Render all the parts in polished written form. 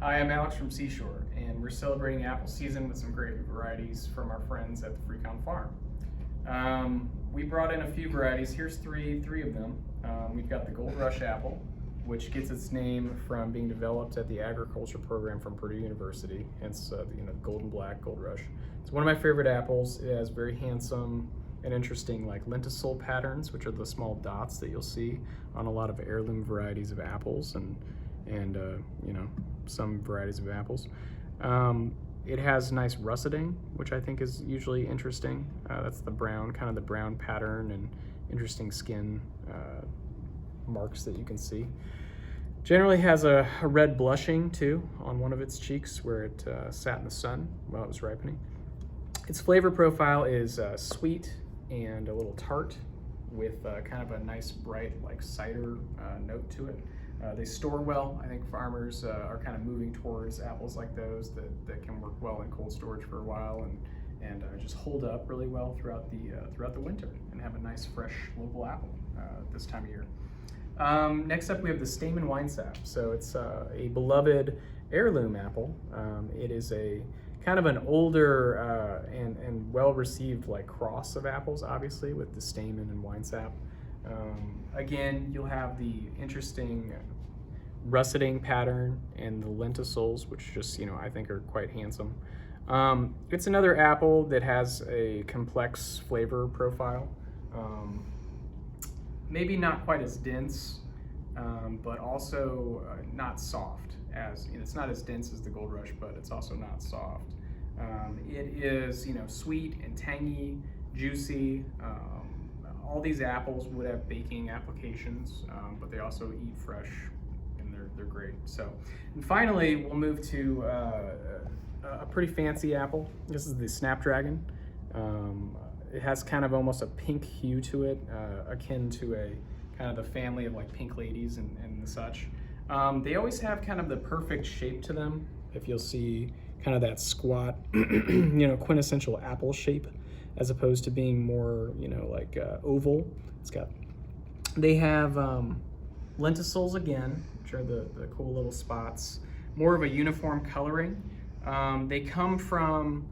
Hi, I'm Alex from Seashore, and we're celebrating apple season with some great varieties from our friends at the Frecon Farm. We brought in a few varieties. Here's three of them. We've got the Gold Rush apple, which gets its name from being developed at the agriculture program from Purdue University, hence the golden black Gold Rush. It's one of my favorite apples. It has very handsome and interesting lenticule patterns, which are the small dots that you'll see on a lot of heirloom varieties of apples and some varieties of apples. It has nice russeting, which I think is usually interesting. That's the brown, kind of the brown pattern and interesting skin marks that you can see. Generally has a red blushing too on one of its cheeks where it sat in the sun while it was ripening. Its flavor profile is sweet and a little tart with kind of a nice bright cider note to it. They store well. I think farmers are kind of moving towards apples like those that can work well in cold storage for a while and just hold up really well throughout the winter and have a nice fresh local apple this time of year. Next up we have the Stamen Winesap. So it's a beloved heirloom apple. It is a kind of an older and well-received cross of apples, obviously, with the Stamen and Winesap. Again, you'll have the interesting russeting pattern and the lenticules, which just, I think are quite handsome. It's another apple that has a complex flavor profile. Maybe not quite as dense, but also not soft. It's not as dense as the Gold Rush, but it's also not soft. It is, sweet and tangy, juicy. All these apples would have baking applications, but they also eat fresh, and they're great. So, and finally, we'll move to a pretty fancy apple. This is the Snapdragon. It has kind of almost a pink hue to it, akin to a kind of the family of pink ladies and such. They always have kind of the perfect shape to them. If you'll see kind of that squat, quintessential apple shape, as opposed to being more, oval. They have lenticules again, which are the cool little spots. More of a uniform coloring. They come from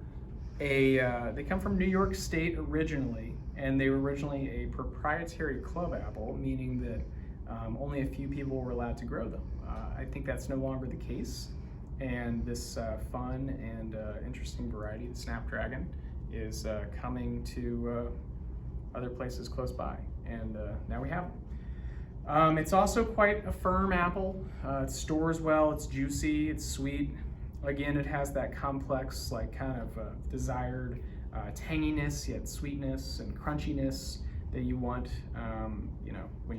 New York State originally, and they were originally a proprietary club apple, meaning that only a few people were allowed to grow them. I think that's no longer the case, and this fun and interesting variety, the Snapdragon, is coming to other places close by, and now we have them. It's also quite a firm apple. It stores well, it's juicy, it's sweet. Again, it has that complex, kind of desired tanginess, yet sweetness and crunchiness that you want, when you're